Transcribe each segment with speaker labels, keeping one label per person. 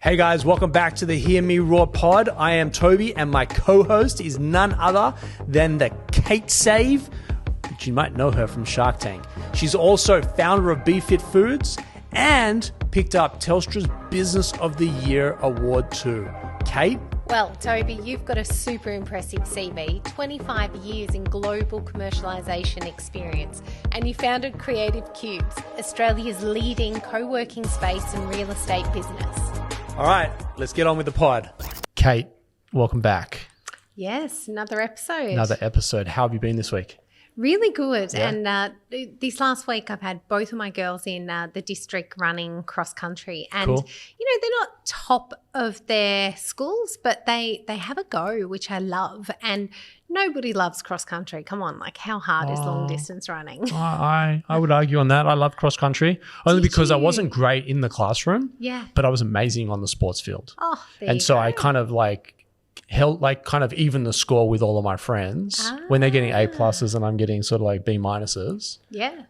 Speaker 1: Hey guys, welcome back to the Hear Me Roar pod. I am Tobi and my co-host is none other than the Kate Save, which you might know her from Shark Tank. She's also founder of BeFit Foods and picked up Telstra's Business of the Year award too. Kate?
Speaker 2: Well, Tobi, you've got a super impressive CV, 25 years in global commercialisation experience, and you founded Creative Cubes, Australia's leading co-working space and real estate business.
Speaker 1: All right, let's get on with the pod. Kate, welcome back.
Speaker 2: Yes, another episode.
Speaker 1: How have you been this week?
Speaker 2: Really good.
Speaker 1: Yeah.
Speaker 2: And this last week I've had both of my girls in the district running cross country. And,
Speaker 1: Cool.
Speaker 2: you know, they're not top of their schools, but they have a go, which I love. And nobody loves cross country. Come on, like how hard is long distance running?
Speaker 1: I would argue on that. I love cross country only
Speaker 2: Did
Speaker 1: because I
Speaker 2: you?
Speaker 1: wasn't great in the classroom.
Speaker 2: Yeah.
Speaker 1: But I was amazing on the sports field.
Speaker 2: Oh, there
Speaker 1: And
Speaker 2: you
Speaker 1: so
Speaker 2: go.
Speaker 1: I kind of kind of even the score with all of my friends when they're getting A pluses and I'm getting sort of like B minuses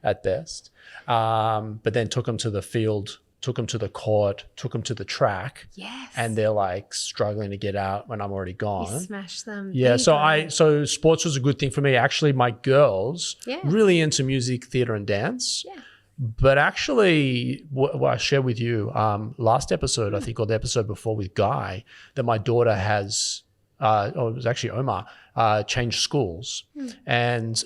Speaker 1: at best. But then took them to the field, took them to the court, took them to the track.
Speaker 2: Yes.
Speaker 1: And they're like struggling to get out when I'm already gone.
Speaker 2: You smash them.
Speaker 1: Yeah,
Speaker 2: There you go.
Speaker 1: so sports was a good thing for me. Actually, my girls
Speaker 2: Yeah.
Speaker 1: really into music, theatre and dance.
Speaker 2: Yeah.
Speaker 1: But actually, what I shared with you last episode, I think, or the episode before with Guy, that my daughter has, it was actually Omar, changed schools. And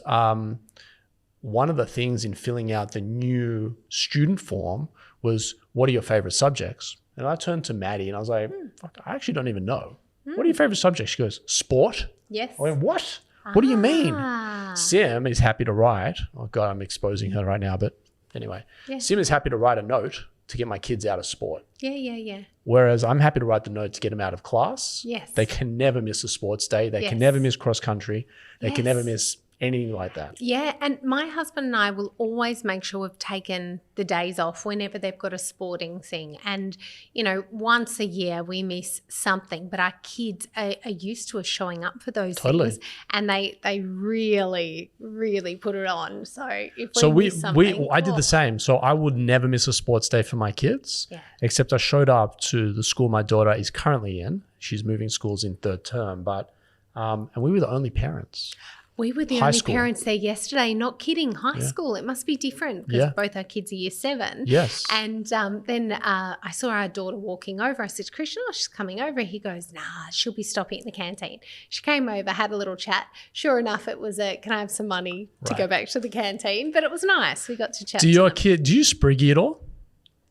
Speaker 1: one of the things in filling out the new student form was, what are your favorite subjects? And I turned to Maddie and I was like, fuck, I actually don't even know. What are your favorite subjects? She goes, sport.
Speaker 2: Yes.
Speaker 1: I went, what? What do you mean?
Speaker 2: Ah.
Speaker 1: Sim is happy to write. Oh God, I'm exposing her right now, but anyway.
Speaker 2: Yeah.
Speaker 1: Sim is happy to write a note to get my kids out of sport.
Speaker 2: Yeah.
Speaker 1: Whereas I'm happy to write the note to get them out of class.
Speaker 2: Yes.
Speaker 1: They can never miss a sports day. They
Speaker 2: Yes.
Speaker 1: can never miss cross country. They can
Speaker 2: Yes.
Speaker 1: never miss anything like that.
Speaker 2: Yeah, and my husband and I will always make sure we've taken the days off whenever they've got a sporting thing. And, you know, once a year we miss something, but our kids are used to us showing up for those
Speaker 1: Totally.
Speaker 2: things. And they really, really put it on. So if we miss something,
Speaker 1: I did the same. So I would never miss a sports day for my kids,
Speaker 2: Yeah.
Speaker 1: except I showed up to the school my daughter is currently in. She's moving schools in third term, but and we were the only parents.
Speaker 2: We were the
Speaker 1: High
Speaker 2: only
Speaker 1: school.
Speaker 2: parents there yesterday. Not kidding. High school. It must be different because
Speaker 1: Yeah.
Speaker 2: both our kids are year 7.
Speaker 1: Yes.
Speaker 2: And then I saw our daughter walking over. I said, Christian, she's coming over. He goes, nah, she'll be stopping at the canteen. She came over, had a little chat. Sure enough, it was can I have some money to go back to the canteen? But it was nice. We got to chat.
Speaker 1: Do you Spriggy at all?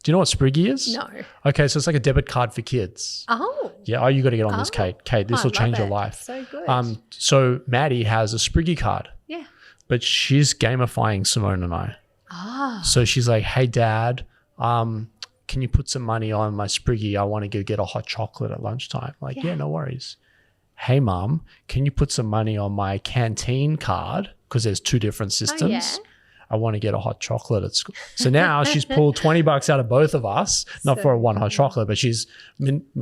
Speaker 1: Do you know what Spriggy is?
Speaker 2: No.
Speaker 1: Okay, so it's like a debit card for kids.
Speaker 2: Oh.
Speaker 1: Yeah, you got to get on this, Kate. Kate, this
Speaker 2: I
Speaker 1: will
Speaker 2: love
Speaker 1: change your
Speaker 2: it.
Speaker 1: life.
Speaker 2: So good.
Speaker 1: So Maddie has a Spriggy card,
Speaker 2: Yeah.
Speaker 1: but she's gamifying Simone and I.
Speaker 2: Ah.
Speaker 1: So she's like, hey, Dad, can you put some money on my Spriggy? I want to go get a hot chocolate at lunchtime. I'm like, yeah, no worries. Hey, Mom, can you put some money on my canteen card? Because there's 2 different systems.
Speaker 2: yeah.
Speaker 1: I want to get a hot chocolate at school. So now she's pulled $20 out of both of us, not for a one hot chocolate, but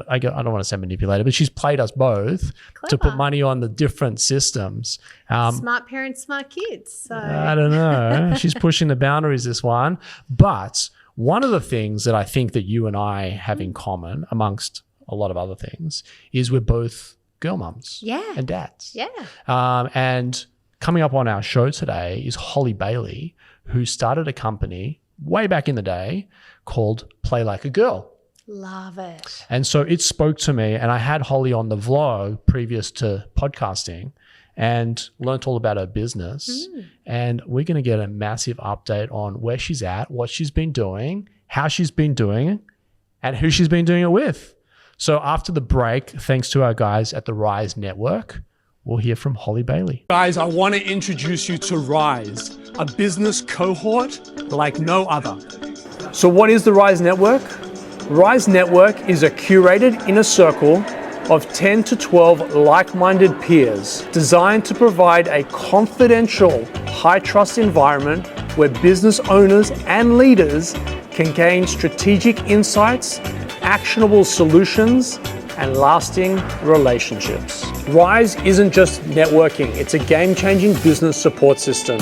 Speaker 1: I don't want to say manipulated, but she's played us both to put
Speaker 2: Clever.
Speaker 1: money on the different systems.
Speaker 2: Smart parents, smart kids. So
Speaker 1: I don't know. She's pushing the boundaries, this one. But one of the things that I think that you and I have in common, amongst a lot of other things, is we're both girl mums and dads.
Speaker 2: yeah.
Speaker 1: And coming up on our show today is Holly Bailey, who started a company way back in the day called Play Like a Girl.
Speaker 2: Love it.
Speaker 1: And so it spoke to me, and I had Holly on the vlog previous to podcasting and learnt all about her business. And we're going to get a massive update on where she's at, what she's been doing, how she's been doing it, and who she's been doing it with. So after the break, thanks to our guys at the Rise Network, we'll hear from Holly Bailey. Guys, I want to introduce you to Rise, a business cohort like no other. So what is the Rise Network? Rise Network is a curated inner circle of 10 to 12 like-minded peers designed to provide a confidential, high-trust environment where business owners and leaders can gain strategic insights, actionable solutions, and lasting relationships. Rise isn't just networking, it's a game-changing business support system.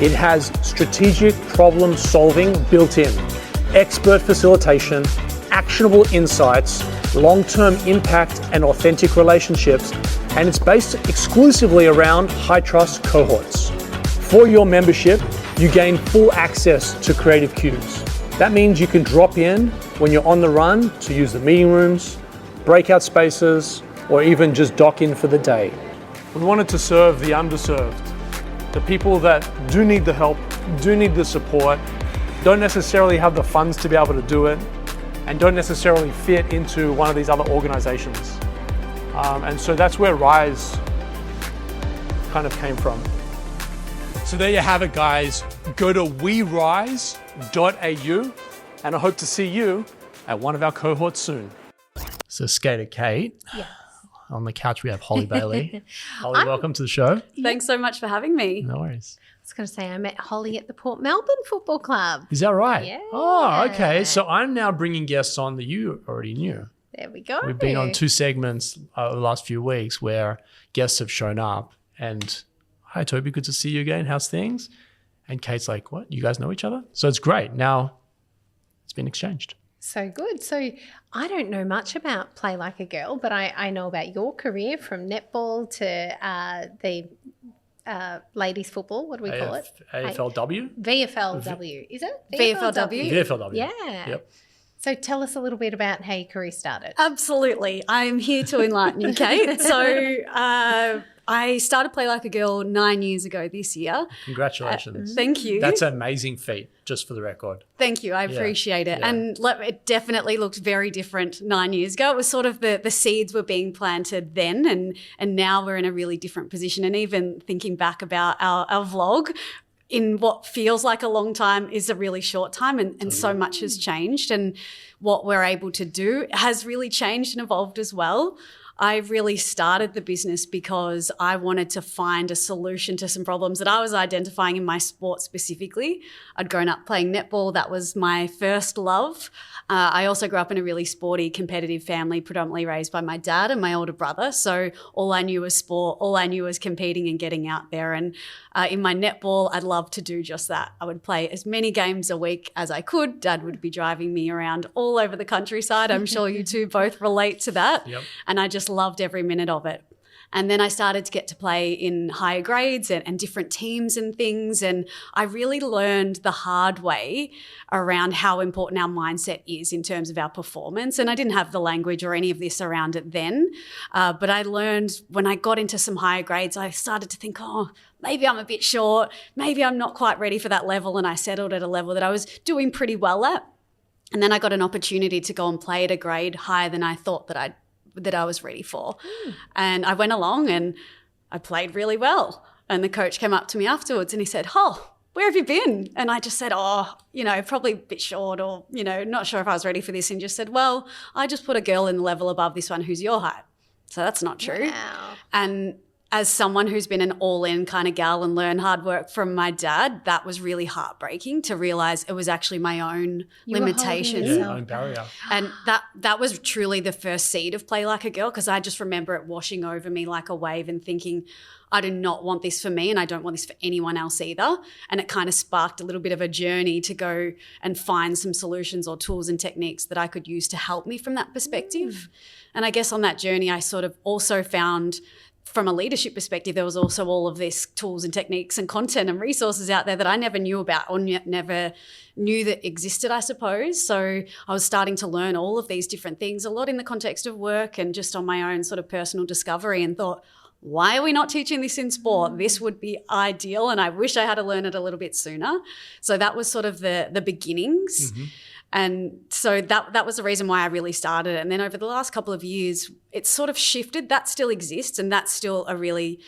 Speaker 1: It has strategic problem solving built in, expert facilitation, actionable insights, long-term impact and authentic relationships, and it's based exclusively around high-trust cohorts. For your membership, you gain full access to Creative Cubes. That means you can drop in when you're on the run to use the meeting rooms, breakout spaces, or even just dock in for the day. We wanted to serve the underserved, the people that do need the help, do need the support, don't necessarily have the funds to be able to do it, and don't necessarily fit into one of these other organizations. And so that's where Rise kind of came from. So there you have it, guys. Go to werise.au, and I hope to see you at one of our cohorts soon. So Skater Kate.
Speaker 2: Yeah.
Speaker 1: On the couch we have Holly Bailey. Holly, welcome to the show.
Speaker 3: Thanks so much for having me.
Speaker 1: No worries.
Speaker 2: I was going to say I met Holly at the Port Melbourne Football Club.
Speaker 1: Is that right?
Speaker 2: Yeah.
Speaker 1: Oh, okay. So I'm now bringing guests on that you already knew.
Speaker 2: There we go.
Speaker 1: We've been on 2 segments over the last few weeks where guests have shown up and, hi, Tobi, good to see you again. How's things? And Kate's like, what? You guys know each other? So it's great. Now it's been exchanged.
Speaker 2: So good. So I don't know much about Play Like a Girl, but I know about your career from netball to the ladies football. What do we call it?
Speaker 1: AFLW?
Speaker 2: VFLW. Is it?
Speaker 3: VFLW.
Speaker 1: VFLW.
Speaker 2: Yeah.
Speaker 1: Yep.
Speaker 2: So tell us a little bit about how your career started.
Speaker 3: Absolutely. I'm here to enlighten you, Kate. So I started Play Like a Girl 9 years ago this year.
Speaker 1: Congratulations.
Speaker 3: Thank you.
Speaker 1: That's an amazing feat, just for the record.
Speaker 3: Thank you. I appreciate it.
Speaker 1: Yeah.
Speaker 3: And it definitely looked very different 9 years ago. It was sort of the seeds were being planted then, and now we're in a really different position. And even thinking back about our vlog, in what feels like a long time is a really short time, and so much has changed, and what we're able to do has really changed and evolved as well. I really started the business because I wanted to find a solution to some problems that I was identifying in my sport specifically. I'd grown up playing netball. That was my first love. I also grew up in a really sporty, competitive family, predominantly raised by my dad and my older brother. So all I knew was sport. All I knew was competing and getting out there. And in my netball, I'd love to do just that. I would play as many games a week as I could. Dad would be driving me around all over the countryside. I'm sure you two both relate to that.
Speaker 1: Yep.
Speaker 3: And I just loved every minute of it. And then I started to get to play in higher grades and different teams and things. And I really learned the hard way around how important our mindset is in terms of our performance. And I didn't have the language or any of this around it then. But I learned when I got into some higher grades, I started to think, maybe I'm a bit short. Maybe I'm not quite ready for that level. And I settled at a level that I was doing pretty well at. And then I got an opportunity to go and play at a grade higher than I thought that I was ready for. And I went along and I played really well. And the coach came up to me afterwards and he said, where have you been? And I just said, probably a bit short, or, not sure if I was ready for this. And just said, well, I just put a girl in the level above this one who's your height. So that's not true.
Speaker 2: Wow.
Speaker 3: And as someone who's been an all-in kind of gal and learned hard work from my dad, that was really heartbreaking to realize it was actually my own limitations.
Speaker 1: Own barrier.
Speaker 3: And that was truly the first seed of Play Like a Girl, because I just remember it washing over me like a wave and thinking, I do not want this for me and I don't want this for anyone else either. And it kind of sparked a little bit of a journey to go and find some solutions or tools and techniques that I could use to help me from that perspective. And I guess on that journey, I sort of also found, from a leadership perspective, there was also all of this tools and techniques and content and resources out there that I never knew about or never knew that existed, I suppose. So I was starting to learn all of these different things, a lot in the context of work and just on my own sort of personal discovery, and thought, why are we not teaching this in sport? This would be ideal, and I wish I had to learn it a little bit sooner. So that was sort of the beginnings. Mm-hmm. And so that was the reason why I really started. And then over the last couple of years, it's sort of shifted. That still exists, and that's still a really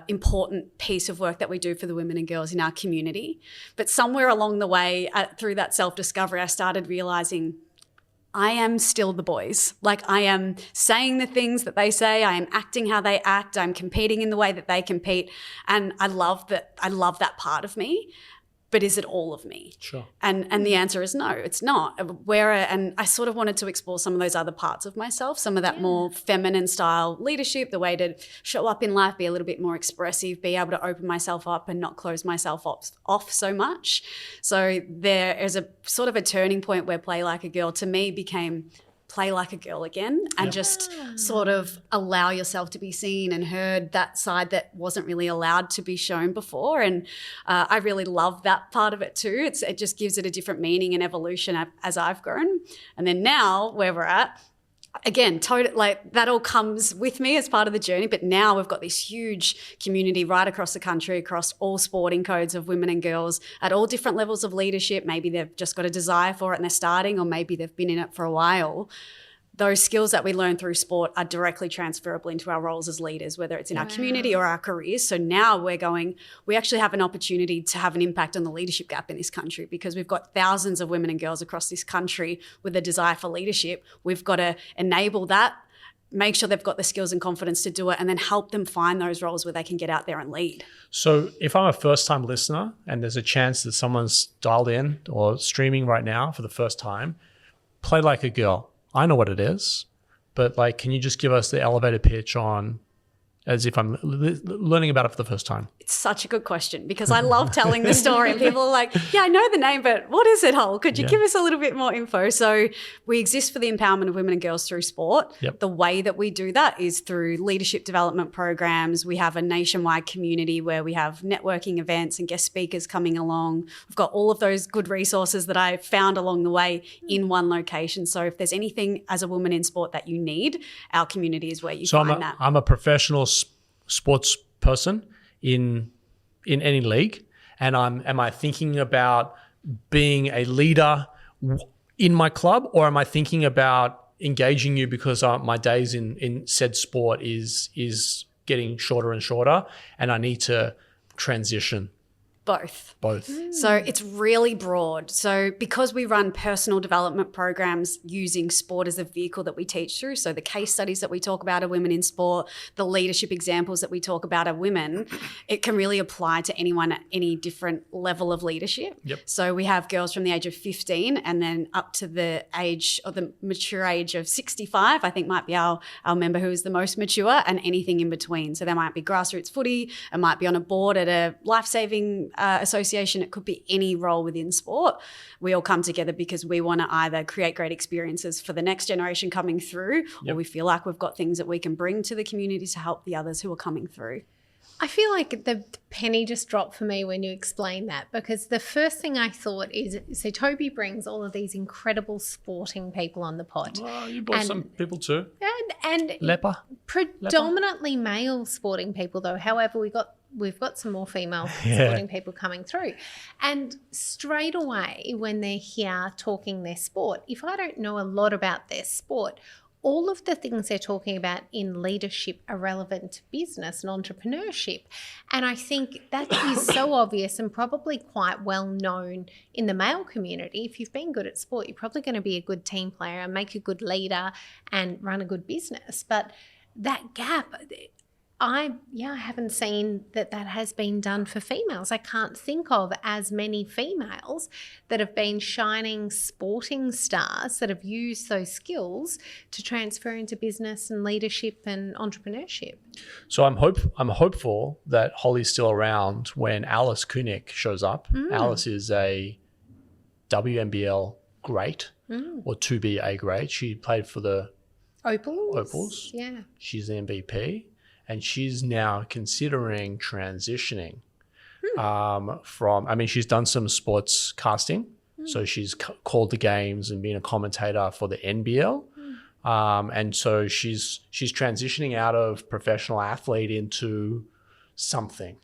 Speaker 3: important piece of work that we do for the women and girls in our community. But somewhere along the way, through that self-discovery, I started realizing I am still the boys. Like, I am saying the things that they say. I am acting how they act. I'm competing in the way that they compete. And I love that part of me. But is it all of me?
Speaker 1: Sure.
Speaker 3: And the answer is no, it's not. And I sort of wanted to explore some of those other parts of myself, some of that more feminine style leadership, the way to show up in life, be a little bit more expressive, be able to open myself up and not close myself off so much. So there is a sort of a turning point where Play Like a Girl to me became play like a girl again and just sort of allow yourself to be seen and heard, that side that wasn't really allowed to be shown before. And I really love that part of it too. It just gives it a different meaning and evolution as I've grown. And then now where we're at, again, like that all comes with me as part of the journey. But now we've got this huge community right across the country, across all sporting codes of women and girls at all different levels of leadership. Maybe they've just got a desire for it and they're starting, or maybe they've been in it for a while. Those skills that we learn through sport are directly transferable into our roles as leaders, whether it's in our community or our careers. So now we actually have an opportunity to have an impact on the leadership gap in this country, because we've got thousands of women and girls across this country with a desire for leadership. We've got to enable that, make sure they've got the skills and confidence to do it, and then help them find those roles where they can get out there and lead.
Speaker 1: So if I'm a first-time listener and there's a chance that someone's dialed in or streaming right now for the first time, play like a girl. I know what it is, but like, can you just give us the elevator pitch on, as if I'm learning about it for the first time?
Speaker 3: It's such a good question, because I love telling the story. And people are like, yeah, I know the name, but what is it, Hol? Could you give us a little bit more info? So we exist for the empowerment of women and girls through sport.
Speaker 1: Yep.
Speaker 3: The way that we do that is through leadership development programs. We have a nationwide community where we have networking events and guest speakers coming along. We've got all of those good resources that I found along the way in one location. So if there's anything as a woman in sport that you need, our community is where you find that.
Speaker 1: I'm a professional sports person in any league, and am I thinking about being a leader in my club, or am I thinking about engaging you because my days in said sport is getting shorter and shorter and I need to transition?
Speaker 3: Both. So it's really broad. So because we run personal development programs using sport as a vehicle that we teach through, so the case studies that we talk about are women in sport, the leadership examples that we talk about are women, it can really apply to anyone at any different level of leadership.
Speaker 1: Yep.
Speaker 3: So we have girls from the age of 15 and then up to the age, or the mature age of 65, I think might be our member who is the most mature, and anything in between. So there might be grassroots footy, it might be on a board at a life-saving association, it could be any role within sport. We all come together because we want to either create great experiences for the next generation coming through, or we feel like we've got things that we can bring to the community to help the others who are coming through.
Speaker 2: I feel like the penny just dropped for me when you explained that, because the first thing I thought is, so Tobi brings all of these incredible sporting people on the pod.
Speaker 1: Oh, you brought some people too.
Speaker 2: And
Speaker 1: Leper.
Speaker 2: Predominantly male sporting people though. However, we've got some more female sporting people coming through. And straight away when they're here talking their sport, if I don't know a lot about their sport, all of the things they're talking about in leadership are relevant to business and entrepreneurship. And I think that is so obvious and probably quite well known in the male community. If you've been good at sport, you're probably going to be a good team player and make a good leader and run a good business. But that gap, I haven't seen that has been done for females. I can't think of as many females that have been shining sporting stars that have used those skills to transfer into business and leadership and entrepreneurship.
Speaker 1: So I'm hopeful that Holly's still around when Alice Kunik shows up. Alice is a WNBL great or to be a great. She played for the Opals. Yeah. She's the MVP. And she's now considering transitioning she's done some sports casting. So she's called the games and been a commentator for the NBL. And so she's transitioning out of professional athlete into something.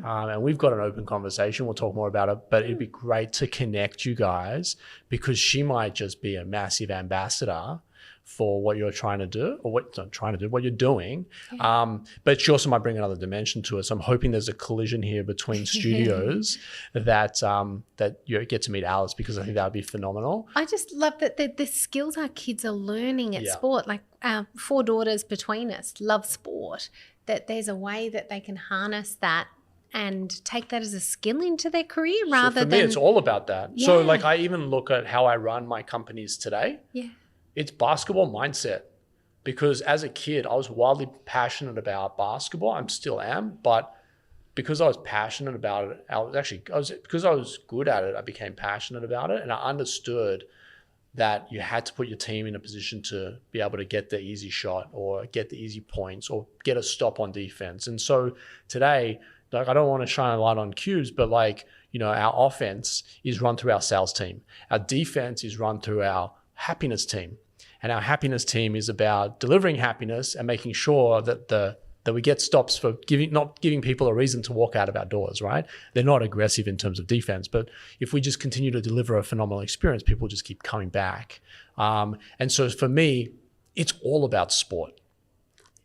Speaker 1: And we've got an open conversation. We'll talk more about it, but it'd be great to connect you guys, because she might just be a massive ambassador for what you're trying to do, or what you're doing. But she also might bring another dimension to it. So I'm hoping there's a collision here between studios that you get to meet Alice, because I think that would be phenomenal.
Speaker 2: I just love that the skills our kids are learning at sport. Like our 4 daughters between us love sport, that there's a way that they can harness that and take that as a skill into their career rather than...
Speaker 1: For me, it's all about that. Yeah. So like I even look at how I run my companies today. Yeah. It's basketball mindset, because as a kid, I was wildly passionate about basketball. I still am, but because I was passionate about it, because I was good at it, I became passionate about it, and I understood that you had to put your team in a position to be able to get the easy shot or get the easy points or get a stop on defense. And so today, like, I don't want to shine a light on Cubes, but like, you know, our offense is run through our sales team. Our defense is run through our happiness team. And our happiness team is about delivering happiness and making sure that we get stops for not giving people a reason to walk out of our doors, right? They're not aggressive in terms of defense, but if we just continue to deliver a phenomenal experience, people just keep coming back. And so for me, it's all about sport.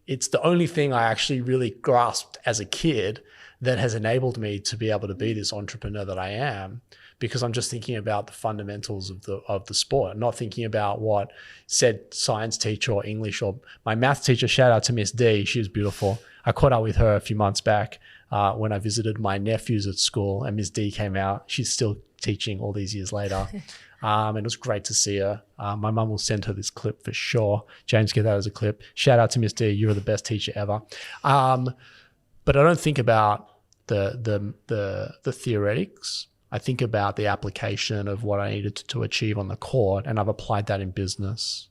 Speaker 1: It's the only thing I actually really grasped as a kid that has enabled me to be able to be this entrepreneur that I am, because I'm just thinking about the fundamentals of the sport. I'm not thinking about what said science teacher or English or my math teacher. Shout out to Miss D. She was beautiful. I caught up with her a few months back when I visited my nephews at school, and Miss D came out. She's still teaching all these years later. And it was great to see her. My mum will send her this clip for sure. James, get that as a clip. Shout out to Miss D. You're the best teacher ever. But I don't think about the theoretics. I think about the application of what I needed to achieve on the court, and I've applied that in business.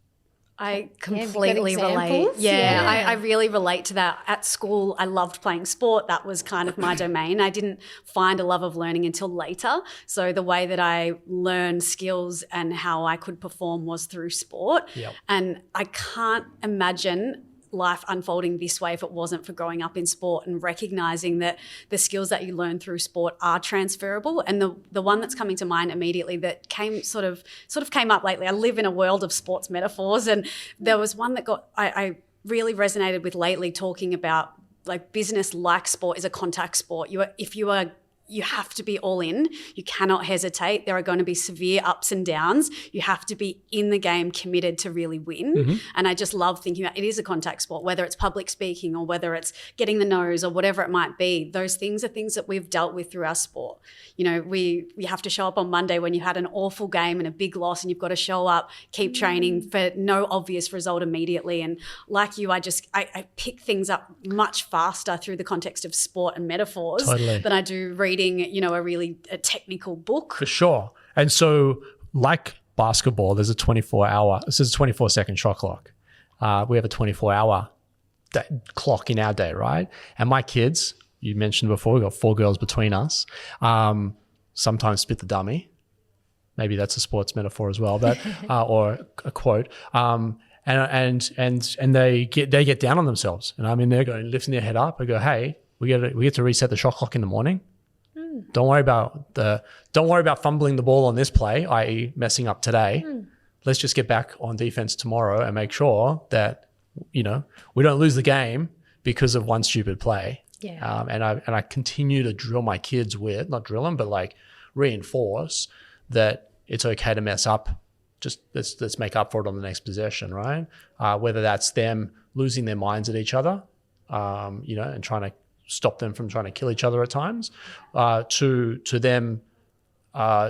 Speaker 3: I completely relate. Yeah, I really relate to that. At school, I loved playing sport. That was kind of my domain. I didn't find a love of learning until later. So the way that I learned skills and how I could perform was through sport.
Speaker 1: Yep.
Speaker 3: And I can't imagine life unfolding this way if it wasn't for growing up in sport and recognizing that the skills that you learn through sport are transferable. And the one that's coming to mind immediately that came sort of came up lately, I live in a world of sports metaphors, and there was one that I really resonated with lately, talking about like business like sport is a contact sport. You have to be all in. You cannot hesitate. There are going to be severe ups and downs. You have to be in the game, committed to really win.
Speaker 1: Mm-hmm.
Speaker 3: And I just love thinking about it is a contact sport, whether it's public speaking or whether it's getting the nose or whatever it might be. Those things are things that we've dealt with through our sport. You know, we have to show up on Monday when you had an awful game and a big loss, and you've got to show up, keep training for no obvious result immediately. And like you, I pick things up much faster through the context of sport and metaphors than I do reading, you know, a technical book.
Speaker 1: For sure. And so like basketball, there's a 24-second shot clock. We have a 24-hour clock in our day, right? And my kids, you mentioned before, we've got 4 girls between us, sometimes spit the dummy. Maybe that's a sports metaphor as well, but or a quote. And they get down on themselves. And I'm in there going, lifting their head up. I go, hey, we get to reset the shot clock in the morning. Don't worry about fumbling the ball on this play, i.e. messing up today. Let's just get back on defense tomorrow and make sure that, you know, we don't lose the game because of one stupid play.
Speaker 2: Yeah.
Speaker 1: And I continue to drill my kids with, not drill them, but like reinforce that it's okay to mess up. Just let's make up for it on the next possession, right? Whether that's them losing their minds at each other, you know, and trying to stop them from trying to kill each other at times, to them,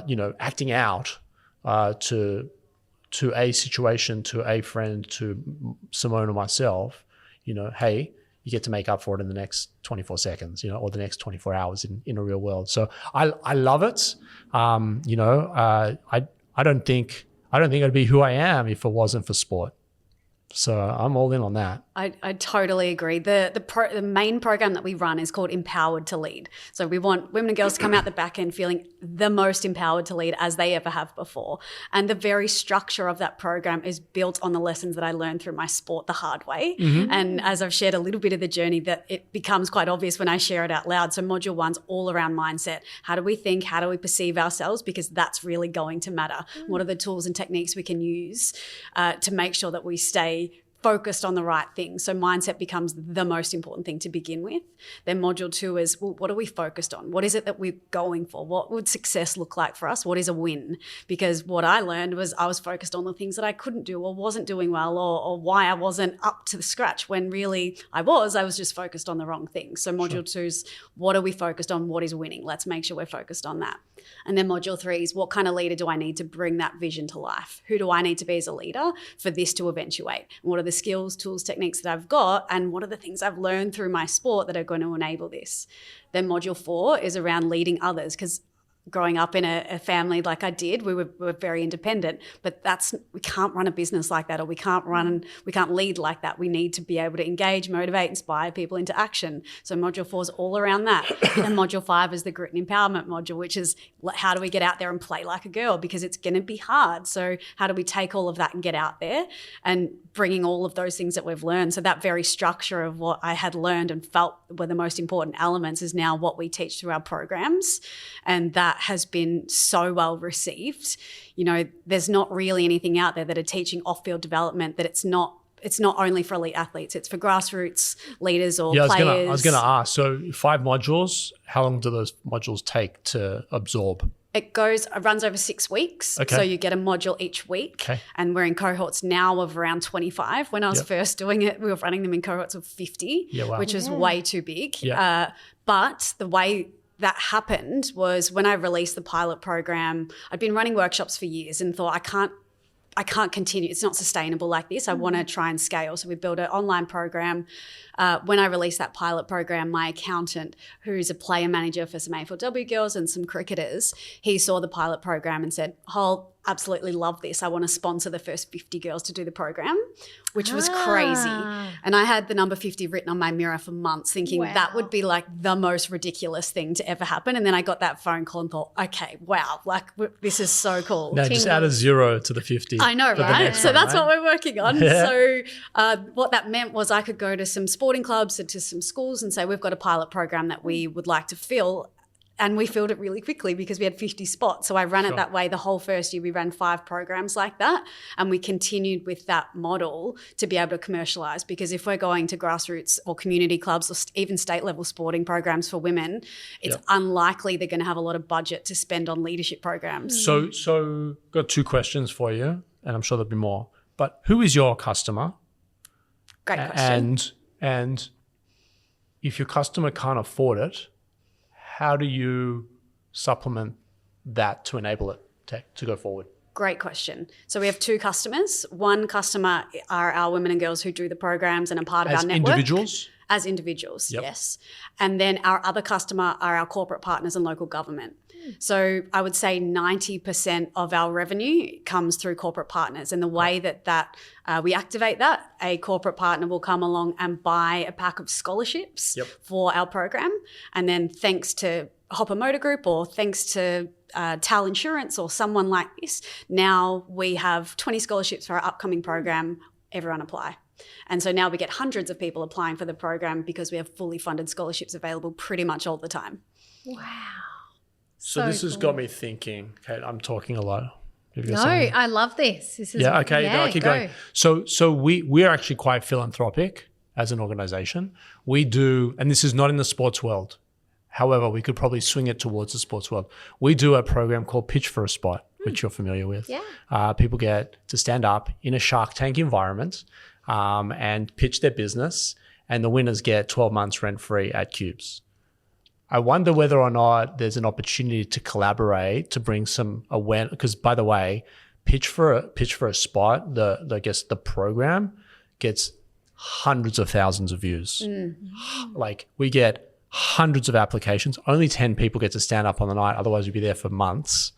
Speaker 1: you know, acting out to a situation, to a friend, to Simone or myself, you know, hey, you get to make up for it in the next 24 seconds, you know, or the next 24 hours in a real world. So I love it. You know, I don't think I'd be who I am if it wasn't for sport. So I'm all in on that.
Speaker 3: I totally agree. The main program that we run is called Empowered to Lead. So we want women and girls to come out the back end feeling the most empowered to lead as they ever have before. And the very structure of that program is built on the lessons that I learned through my sport the hard way. Mm-hmm. And as I've shared a little bit of the journey, that it becomes quite obvious when I share it out loud. So module 1's all around mindset. How do we think? How do we perceive ourselves? Because that's really going to matter. What are the tools and techniques we can use to make sure that we stay focused on the right things. So mindset becomes the most important thing to begin with. Then module 2 is, well, what are we focused on? What is it that we're going for? What would success look like for us? What is a win? Because what I learned was I was focused on the things that I couldn't do or wasn't doing well, or why I wasn't up to the scratch, when really I was just focused on the wrong things. So module 2 is, what are we focused on? What is winning? Let's make sure we're focused on that. And then module 3 is, what kind of leader do I need to bring that vision to life? Who do I need to be as a leader for this to eventuate? And what are the skills, tools, techniques that I've got, and what are the things I've learned through my sport that are going to enable this? Then module 4 is around leading others, because growing up in a family like I did. We were very independent, but we can't run a business like that, or we can't lead like that. We need to be able to engage, motivate, inspire people into action. So module 4 is all around that. And module 5 is the grit and empowerment module, which is how do we get out there and play like a girl, because it's going to be hard. So how do we take all of that and get out there and bringing all of those things that we've learned. So that very structure of what I had learned and felt were the most important elements is now what we teach through our programs. And that has been so well received. You know, there's not really anything out there that are teaching off-field development that it's not only for elite athletes, it's for grassroots leaders or players.
Speaker 1: I was going to ask, so 5 modules, how long do those modules take to absorb?
Speaker 3: It runs over 6 weeks.
Speaker 1: Okay.
Speaker 3: So you get a module each week.
Speaker 1: Okay.
Speaker 3: And we're in cohorts now of around 25. When I was first doing it, we were running them in cohorts of 50, which is way too big. But the way that happened was when I released the pilot program, I'd been running workshops for years and thought, I can't continue. It's not sustainable like this. I want to try and scale. So we built an online program. When I released that pilot program, my accountant, who's a player manager for some AFLW girls and some cricketers, he saw the pilot program and said, absolutely love this. I want to sponsor the first 50 girls to do the program, which was crazy. And I had the number 50 written on my mirror for months thinking that would be like the most ridiculous thing to ever happen. And then I got that phone call and thought, okay, wow, like this is so cool.
Speaker 1: No, just add a 0 to the 50.
Speaker 3: I know, right? So that's what we're working on. Yeah. So what that meant was I could go to some sporting clubs and to some schools and say, we've got a pilot program that we would like to fill. And we filled it really quickly because we had 50 spots. So I ran it that way the whole first year. We ran 5 programs like that. And we continued with that model to be able to commercialise, because if we're going to grassroots or community clubs or even state level sporting programs for women, it's unlikely they're going to have a lot of budget to spend on leadership programs.
Speaker 1: So got 2 questions for you, and I'm sure there'll be more. But who is your customer?
Speaker 3: Great question.
Speaker 1: And if your customer can't afford it, how do you supplement that to enable it to go forward?
Speaker 3: Great question. So we have 2 customers. One customer are our women and girls who do the programs and are part of our network. As individuals, yes. And then our other customer are our corporate partners and local government. So I would say 90% of our revenue comes through corporate partners. And the way that we activate that, a corporate partner will come along and buy a pack of scholarships for our program. And then thanks to Hopper Motor Group or thanks to Tal Insurance or someone like this, now we have 20 scholarships for our upcoming program. Everyone apply. And so now we get hundreds of people applying for the program because we have fully funded scholarships available pretty much all the time.
Speaker 2: Wow.
Speaker 1: So this has got me thinking, Kate, I'm talking a lot.
Speaker 2: No, I love this. This is
Speaker 1: I'll keep going. So we're actually quite philanthropic as an organization. We do, and this is not in the sports world. However, we could probably swing it towards the sports world. We do a program called Pitch for a Spot, which you're familiar with. Yeah. People get to stand up in a Shark Tank environment and pitch their business, and the winners get 12 months rent-free at Cubes. I wonder whether or not there's an opportunity to collaborate to bring some awareness. Because, by the way, Pitch for a Spot, the program gets hundreds of thousands of views. Like, we get hundreds of applications. Only 10 people get to stand up on the night. Otherwise, we'd be there for months.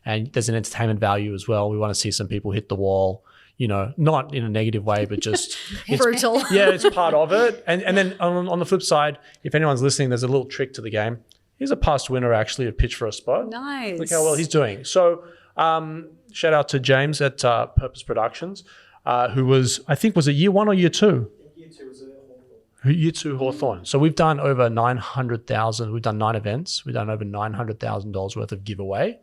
Speaker 1: And there's an entertainment value as well. We want to see some people hit the wall. You know, not in a negative way, but just
Speaker 3: brutal.
Speaker 1: Yeah, it's part of it. And then on the flip side, if anyone's listening, there's a little trick to the game. He's a past winner actually of Pitch for a Spot.
Speaker 3: Nice.
Speaker 1: Look how well he's doing. So shout out to James at Purpose Productions, who was it year 1 or year 2?
Speaker 4: Year 2 was Hawthorn.
Speaker 1: Year 2 Hawthorn. So we've done over 900,000. We've done 9 events. We've done over $900,000 worth of giveaway.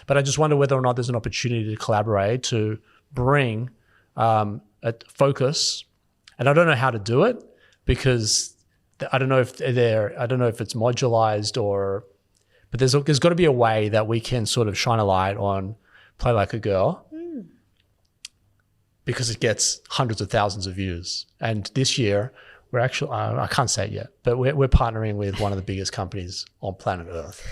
Speaker 1: But I just wonder whether or not there's an opportunity to collaborate to bring a focus, and I don't know how to do it because I don't know if it's modularized but there's got to be a way that we can sort of shine a light on Play Like a Girl because it gets hundreds of thousands of views. And this year we're actually I can't say it yet, but we're partnering with one of the biggest companies on planet Earth,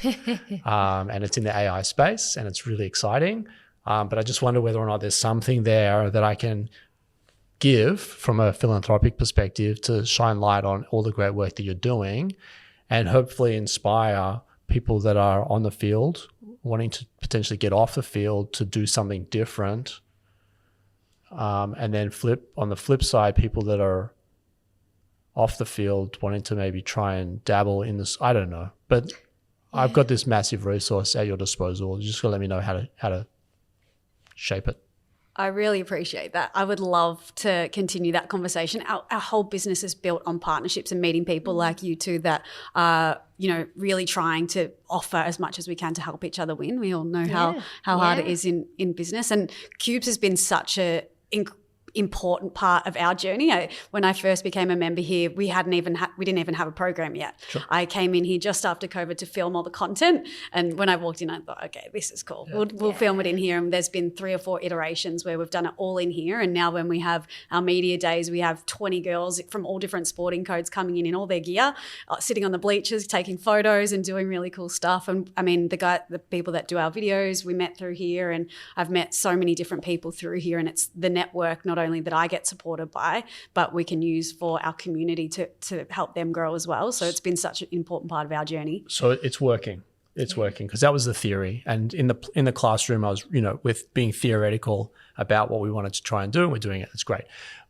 Speaker 1: and it's in the AI space, and it's really exciting. But I just wonder whether or not there's something there that I can give from a philanthropic perspective to shine light on all the great work that you're doing and hopefully inspire people that are on the field wanting to potentially get off the field to do something different. And then on the flip side, people that are off the field wanting to maybe try and dabble in this. I don't know, but I've got this massive resource at your disposal. You just got to let me know how to shape it.
Speaker 3: I really appreciate that. I would love to continue that conversation. Our whole business is built on partnerships and meeting people like you two that are, really trying to offer as much as we can to help each other win. We all know how hard it is in business, and Cubes has been such a important part of our journey. When I first became a member here, we didn't even have a program yet. Sure. I came in here just after COVID to film all the content, and when I walked in, I thought, okay, this is cool. Yeah. We'll film it in here. And there's been 3 or 4 iterations where we've done it all in here. And now when we have our media days, we have 20 girls from all different sporting codes coming in all their gear, sitting on the bleachers, taking photos and doing really cool stuff. And I mean, the people that do our videos, we met through here, and I've met so many different people through here, and it's the network not only that I get supported by, but we can use for our community to help them grow as well. So it's been such an important part of our journey. So
Speaker 1: it's working. It's working, because that was the theory. And in the classroom, I was, with being theoretical about what we wanted to try and do, and we're doing it. It's great.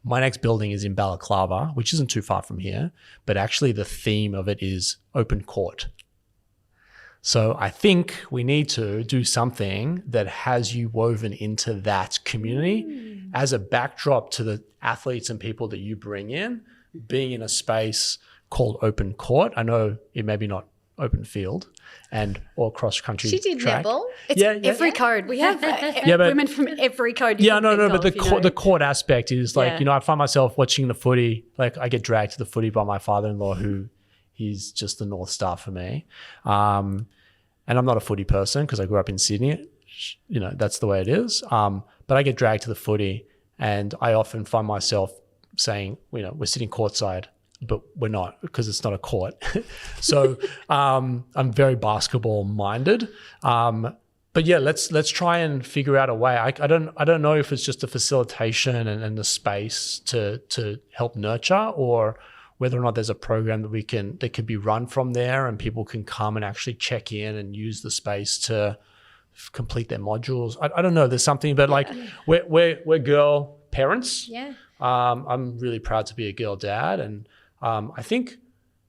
Speaker 1: My next building is in Balaclava, which isn't too far from here, but actually the theme of it is open court. So I think we need to do something that has you woven into that community as a backdrop to the athletes and people that you bring in, being in a space called open court. I know it may be not open field or cross country.
Speaker 2: She did
Speaker 1: track.
Speaker 2: netball.
Speaker 3: It's every code. We have women from every code.
Speaker 1: But the court aspect is like, I find myself watching the footy. Like, I get dragged to the footy by my father-in-law, who he's just the North Star for me. And I'm not a footy person because I grew up in Sydney. That's the way it is. But I get dragged to the footy, and I often find myself saying, we're sitting courtside, but we're not, because it's not a court. So I'm very basketball minded. But yeah, let's try and figure out a way. I don't know if it's just a facilitation and the space to help nurture, or whether or not there's a program that could be run from there, and people can come and actually check in and use the space to complete their modules. I don't know. There's something, but like we're girl parents.
Speaker 2: Yeah.
Speaker 1: I'm really proud to be a girl dad, and I think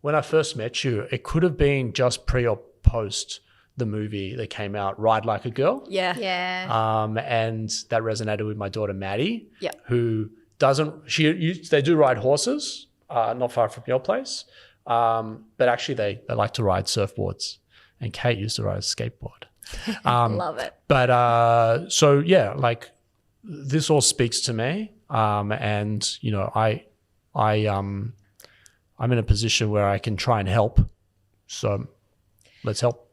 Speaker 1: when I first met you, it could have been just pre or post the movie that came out, Ride Like a Girl.
Speaker 3: Yeah.
Speaker 2: Yeah.
Speaker 1: And that resonated with my daughter Maddie.
Speaker 3: Yeah.
Speaker 1: Who doesn't? They do ride horses. Not far from your place, but actually they like to ride surfboards, and Kate used to ride a skateboard.
Speaker 3: Love it.
Speaker 1: But like this all speaks to me, and I'm in a position where I can try and help. So let's help.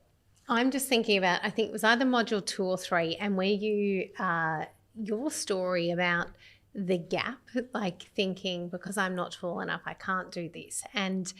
Speaker 2: I'm just thinking about, I think it was either module 2 or 3, and where your story about the gap, like thinking, because I'm not tall enough, I can't do this. And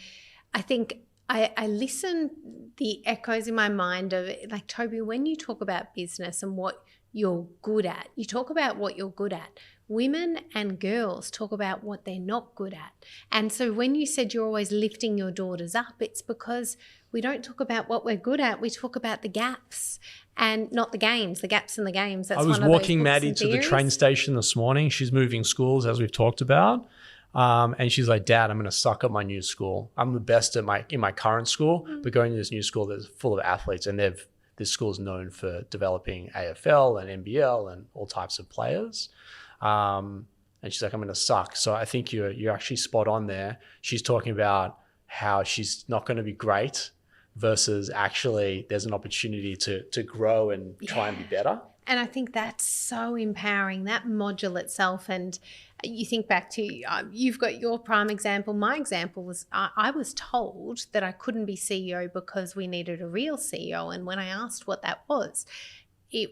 Speaker 2: I think I listen, the echoes in my mind of, like, Tobi, when you talk about business and what you're good at, you talk about what you're good at. Women and girls talk about what they're not good at. And so when you said you're always lifting your daughters up, it's because we don't talk about what we're good at. We talk about the gaps and not the games, the gaps in the games. That's
Speaker 1: I was walking Maddie to the train station this morning. She's moving schools, as we've talked about. And she's like, Dad, I'm going to suck up my new school. I'm the best in my current school, but going to this new school that's full of athletes, and this school is known for developing AFL and NBL and all types of players. And she's like, I'm going to suck. So I think you're actually spot on there. She's talking about how she's not going to be great versus actually there's an opportunity to grow and try and be better.
Speaker 2: And I think that's so empowering, that module itself. And you think back to, you've got your prime example. My example was I was told that I couldn't be CEO because we needed a real CEO. And when I asked what that was,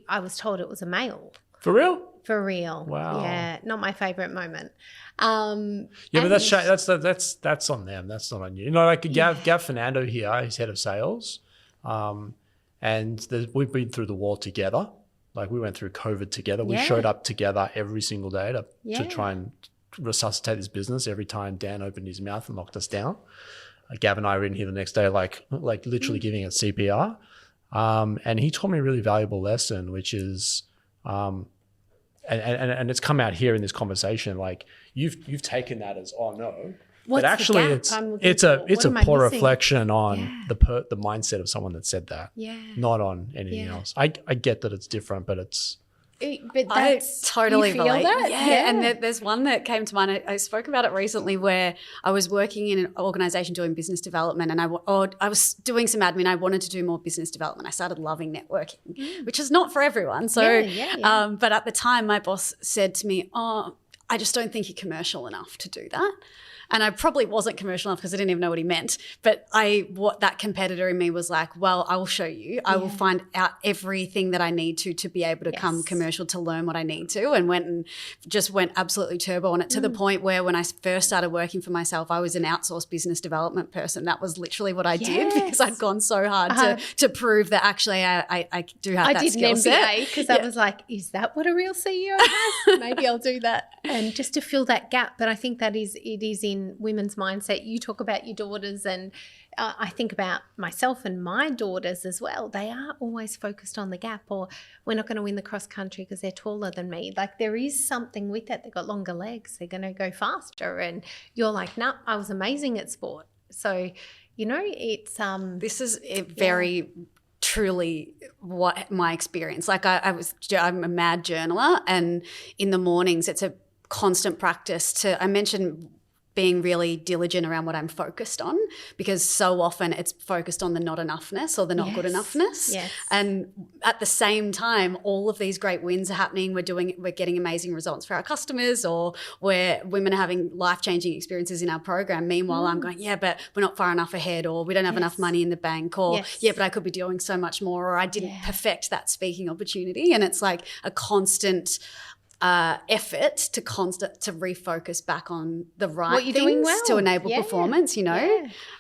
Speaker 2: I was told it was a male.
Speaker 1: For real?
Speaker 2: For real.
Speaker 1: Wow.
Speaker 2: Yeah, not my favorite moment.
Speaker 1: But that's on them. That's not on you. Like Gav Fernando here, he's head of sales, and we've been through the war together. Like, we went through COVID together. We showed up together every single day to try and resuscitate this business every time Dan opened his mouth and locked us down. Gavin and I were in here the next day, like literally giving it CPR. And he taught me a really valuable lesson, which is, and it's come out here in this conversation, like you've taken that as, oh no,
Speaker 2: What's
Speaker 1: but actually it's a poor reflection on the mindset of someone that said that, not on anything else. I get that it's different, but it's.
Speaker 2: But
Speaker 3: I totally
Speaker 2: you feel
Speaker 3: relate.
Speaker 2: that?
Speaker 3: Yeah. And there's one that came to mind. I spoke about it recently where I was working in an organisation doing business development, and I was doing some admin. I wanted to do more business development. I started loving networking, which is not for everyone. So, but at the time, my boss said to me, "Oh, I just don't think you're commercial enough to do that." And I probably wasn't commercial enough because I didn't even know what he meant. But what that competitor in me was like, well, I will show you. I will find out everything that I need to be able to come commercial, to learn what I need to, and went absolutely turbo on it to the point where when I first started working for myself, I was an outsourced business development person. That was literally what I did because I'd gone so hard to prove that actually I do have that skill set.
Speaker 2: I did an MBA because I was like, is that what a real CEO has? Maybe I'll do that. And just to fill that gap. But I think it is in women's mindset. You talk about your daughters, and I think about myself and my daughters as well. They are always focused on the gap, or we're not going to win the cross country because they're taller than me. Like, there is something with that. They've got longer legs. They're going to go faster. And you're like, no, I was amazing at sport. So, it's
Speaker 3: this is very truly what my experience. Like I'm a mad journaler, and in the mornings it's a constant practice I mentioned being really diligent around what I'm focused on, because so often it's focused on the not enoughness or the not good enoughness.
Speaker 2: Yes.
Speaker 3: And at the same time, all of these great wins are happening. We're getting amazing results for our customers, or where women are having life-changing experiences in our program. Meanwhile, I'm going, but we're not far enough ahead, or we don't have enough money in the bank, or but I could be doing so much more, or I didn't perfect that speaking opportunity. And it's like a constant effort to refocus back on the right things to enable performance,
Speaker 1: but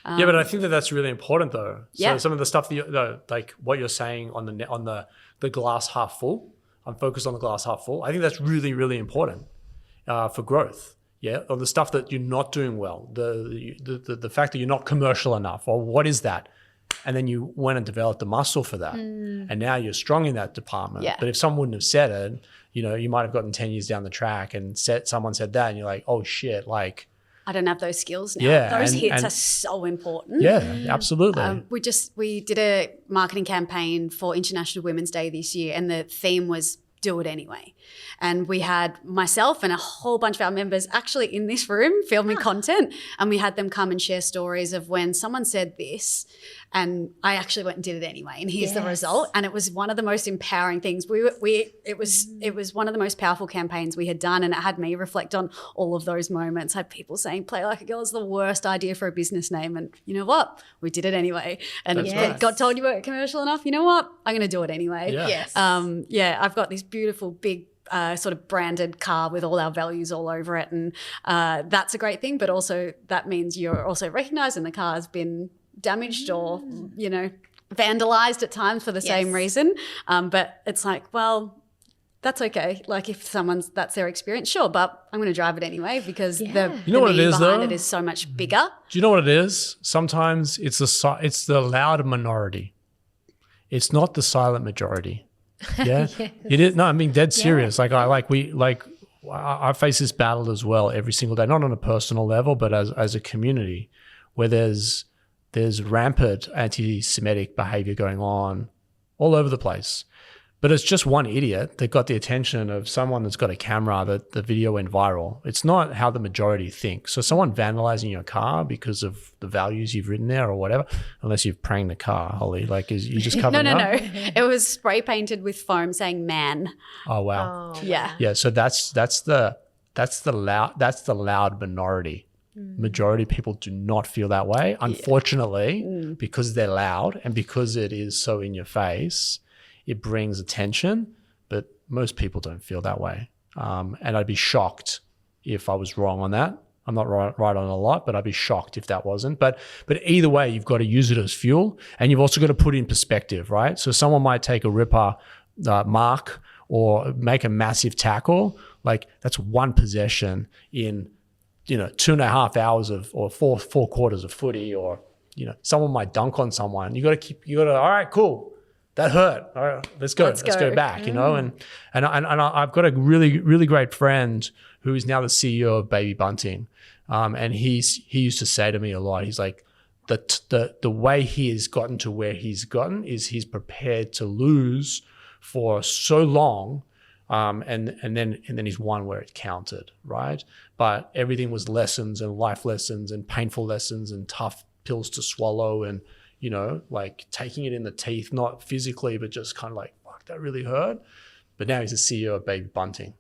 Speaker 1: I think that's really important though. So some of the stuff that like what you're saying on the glass half full, I'm focused on the glass half full. I think that's really, really important for growth. Yeah, or the stuff that you're not doing well, the fact that you're not commercial enough, or what is that? And then you went and developed the muscle for that. And now you're strong in that department. Yeah. But if someone wouldn't have said it, you might have gotten 10 years down the track and someone said that, and you're like, oh shit, like,
Speaker 3: I don't have those skills now.
Speaker 1: Yeah,
Speaker 3: those hits are so important.
Speaker 1: Yeah, absolutely.
Speaker 3: We did a marketing campaign for International Women's Day this year, and the theme was do it anyway. And we had myself and a whole bunch of our members actually in this room filming content, and we had them come and share stories of when someone said this and I actually went and did it anyway, and here's the result. And it was one of the most empowering things. It was one of the most powerful campaigns we had done, and it had me reflect on all of those moments. I had people saying Play Like a Girl is the worst idea for a business name, and you know what? We did it anyway. And got told you weren't commercial enough. You know what? I'm going to do it anyway. I've got this beautiful big sort of branded car with all our values all over it, and that's a great thing, but also that means you're also recognised and the car has been damaged or vandalized at times for the same reason, but it's like, well, that's okay. Like if that's their experience, sure, but I'm going to drive it anyway because the meaning behind it is so much bigger.
Speaker 1: Do you know what it is? Sometimes it's the loud minority. It's not the silent majority. Yeah, it is. No, I'm being dead serious. I face this battle as well every single day, not on a personal level, but as a community, where there's rampant anti-Semitic behavior going on all over the place. But it's just one idiot that got the attention of someone that's got a camera that the video went viral. It's not how the majority think. So someone vandalizing your car because of the values you've written there or whatever, unless you've pranged the car, Holly, you just covering up?
Speaker 3: No. It was spray painted with foam saying man.
Speaker 1: Oh, wow.
Speaker 2: Oh,
Speaker 3: yeah.
Speaker 1: Yeah, so that's the loud minority. Majority of people do not feel that way, unfortunately, because they're loud and because it is so in your face. It brings attention, but most people don't feel that way. And I'd be shocked if I was wrong on that. I'm not right on a lot, but I'd be shocked if that wasn't. But either way, you've got to use it as fuel, and you've also got to put it in perspective, right? So someone might take a ripper mark or make a massive tackle. Like that's one possession in 2.5 hours or four quarters of footy, or, someone might dunk on someone. You got to, all right, cool. That hurt. All right, let's go back, and I've got a really, really great friend who is now the CEO of Baby Bunting. And he used to say to me a lot, he's like, the way he has gotten to where he's gotten is he's prepared to lose for so long, and then he's won where it counted, right? But everything was lessons and life lessons and painful lessons and tough pills to swallow, and like taking it in the teeth, not physically, but just kind of like, fuck, that really hurt. But now he's the CEO of Baby Bunting,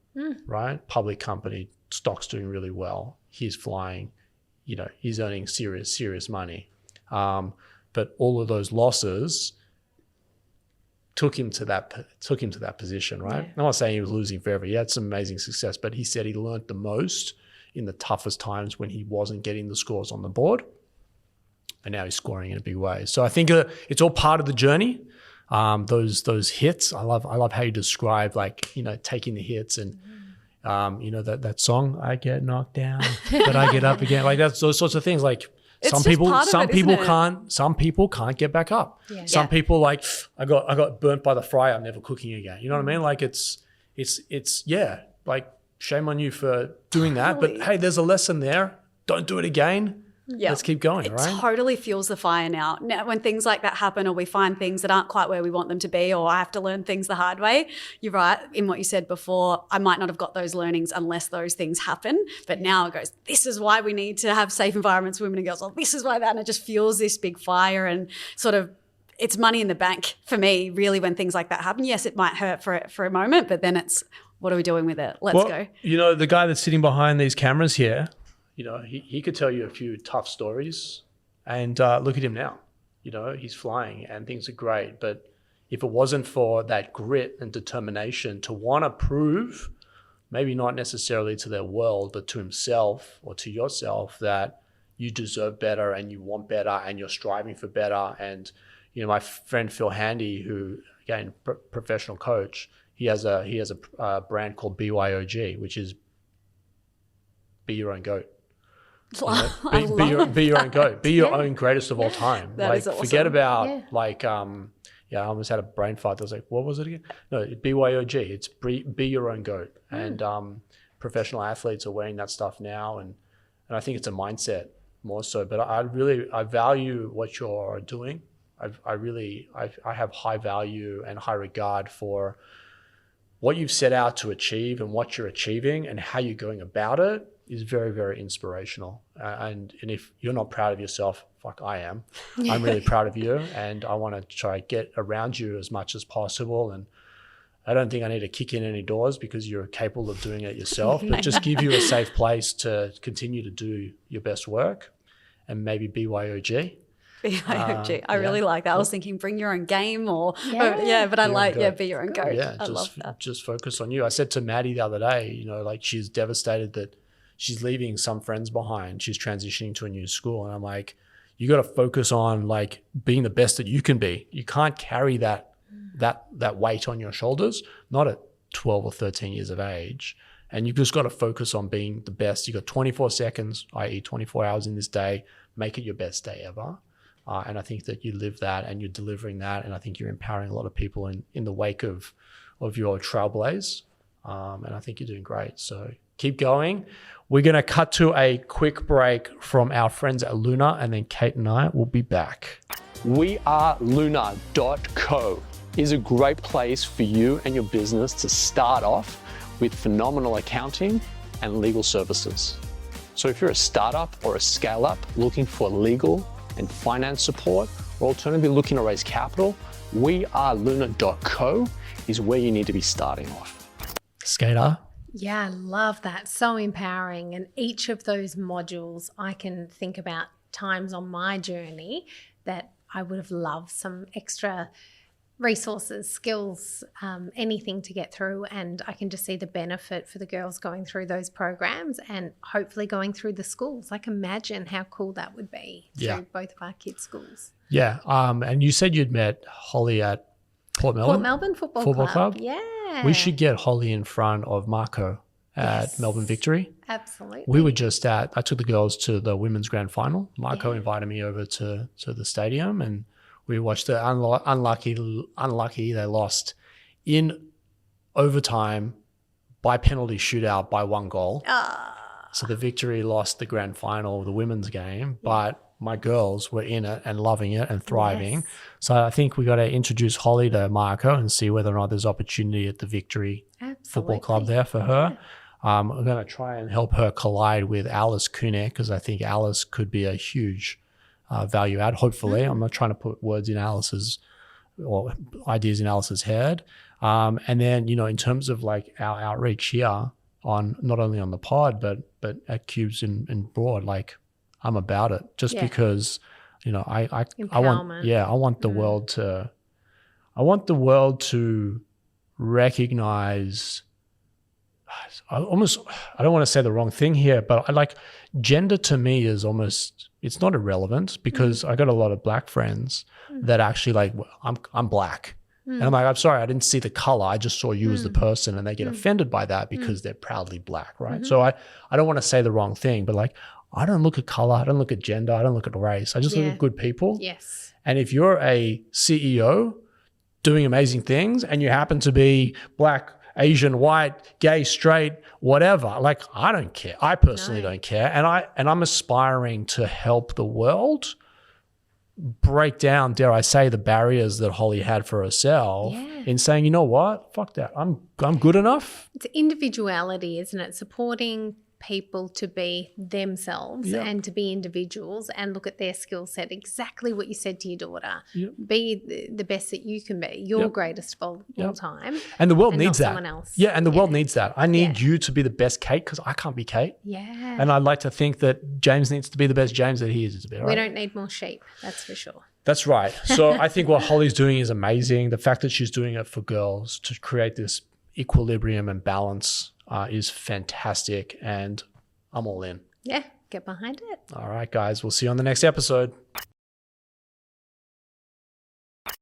Speaker 1: right? Public company, stock's doing really well. He's flying, he's earning serious money. But all of those losses took him to that position, right? Yeah. I'm not saying he was losing forever. He had some amazing success, but he said he learned the most in the toughest times when he wasn't getting the scores on the board. And now he's scoring in a big way. So I think it's all part of the journey. Those hits, I love how you describe, like, taking the hits and that song, I get knocked down, but I get up again. Like that's those sorts of things. Like some people can't get back up. Yeah. Some people, like, I got burnt by the fryer, I'm never cooking again. You know what I mean? Like it's like, shame on you for doing that. But hey, there's a lesson there. Don't do it again. Yeah. Let's keep going, right?
Speaker 3: It totally fuels the fire now. When things like that happen, or we find things that aren't quite where we want them to be, or I have to learn things the hard way, you're right in what you said before. I might not have got those learnings unless those things happen. But now it goes, this is why we need to have safe environments for women and girls. Or this is why that. And it just fuels this big fire, and sort of, it's money in the bank for me, really, when things like that happen. Yes, it might hurt for a moment, but then it's, what are we doing with it? Let's go.
Speaker 1: The guy that's sitting behind these cameras here, he could tell you a few tough stories, and look at him now. He's flying and things are great. But if it wasn't for that grit and determination to want to prove, maybe not necessarily to their world, but to himself or to yourself, that you deserve better and you want better and you're striving for better. And, my friend Phil Handy, who, again, professional coach, he has a brand called BYOG, which is Be Your Own Goat. Be your own goat. Be your own greatest of all time.
Speaker 3: That is awesome.
Speaker 1: Forget about I almost had a brain fart. I was like, what was it again? No, BYOG. It's be your own goat. And professional athletes are wearing that stuff now, and I think it's a mindset more so. But I value what you're doing. I have high value and high regard for what you've set out to achieve and what you're achieving, and how you're going about it is very, very inspirational. And if you're not proud of yourself, fuck, I am. I'm really proud of you, and I want to try to get around you as much as possible. And I don't think I need to kick in any doors, because you're capable of doing it yourself, but just give you a safe place to continue to do your best work, and maybe BYOG.
Speaker 3: BYOG. I really like that. I was thinking bring your own game, or but I like be your own goat.
Speaker 1: Yeah, I love that. Just focus on you. I said to Maddie the other day, like, she's devastated that she's leaving some friends behind. She's transitioning to a new school, and I'm like, you got to focus on, like, being the best that you can be. You can't carry that weight on your shoulders, not at 12 or 13 years of age. And you've just got to focus on being the best. You got 24 seconds, i.e. 24 hours in this day. Make it your best day ever. And I think that you live that, and you're delivering that. And I think you're empowering a lot of people in the wake of your trailblaze. And I think you're doing great. So keep going. We're going to cut to a quick break from our friends at Luna, and then Kate and I will be back. Luna.co is a great place for you and your business to start off with phenomenal accounting and legal services. So if you're a startup or a scale-up looking for legal and finance support, or alternatively looking to raise capital, Luna.co is where you need to be starting off. Skater.
Speaker 2: Yeah, I love that. So empowering. And each of those modules, I can think about times on my journey that I would have loved some extra resources, skills, anything to get through. And I can just see the benefit for the girls going through those programs, and hopefully going through the schools. Like, imagine how cool that would be through both of our kids' schools.
Speaker 1: Yeah. And you said you'd met Holly at Port Melbourne
Speaker 2: Football Club.
Speaker 1: Yeah. We should get Holly in front of Marco at Melbourne Victory.
Speaker 2: Absolutely.
Speaker 1: We were just I took the girls to the women's grand final. Marco invited me over to the stadium, and we watched the unlucky. They lost in overtime by penalty shootout by 1 goal. So the Victory lost the grand final of the women's game, but my girls were in it and loving it and thriving.
Speaker 2: Yes.
Speaker 1: So I think we got to introduce Holly to Marco and see whether or not there's opportunity at the Victory Football Club there for her. I'm going to try and help her collide with Alice Kunek, because I think Alice could be a huge value add, hopefully. I'm not trying to put words in Alice's or ideas in Alice's head. And then, in terms of like our outreach here on not only on the pod, but at Cubes and broad, like I'm about it just because, I want the world to recognize, I don't want to say the wrong thing here, but gender to me is almost, it's not irrelevant, because I got a lot of black friends that actually I'm black. And I'm like, I'm sorry, I didn't see the color. I just saw you as the person, and they get offended by that because they're proudly black, right? So I don't want to say the wrong thing, but I don't look at color, I don't look at gender, I don't look at race. I just look at good people.
Speaker 2: Yes.
Speaker 1: And if you're a CEO doing amazing things and you happen to be black, Asian, white, gay, straight, whatever, I don't care. I personally don't care. And I'm aspiring to help the world break down, dare I say, the barriers that Holly had for herself in saying, you know what, fuck that. I'm good enough.
Speaker 2: It's individuality, isn't it? Supporting people to be themselves and to be individuals and look at their skill set. Exactly what you said to your daughter. Be the best that you can be, your greatest of all time.
Speaker 1: And the world needs that.
Speaker 2: Someone else.
Speaker 1: Yeah, and the world needs that. I need you to be the best Kate, because I can't be Kate.
Speaker 2: Yeah.
Speaker 1: And I'd like to think that James needs to be the best James that he is to be, right?
Speaker 2: We don't need more sheep, that's for sure.
Speaker 1: That's right. So I think what Holly's doing is amazing. The fact that she's doing it for girls to create this equilibrium and balance is fantastic, and I'm all in.
Speaker 2: Yeah, get behind it.
Speaker 1: All right, guys. We'll see you on the next episode.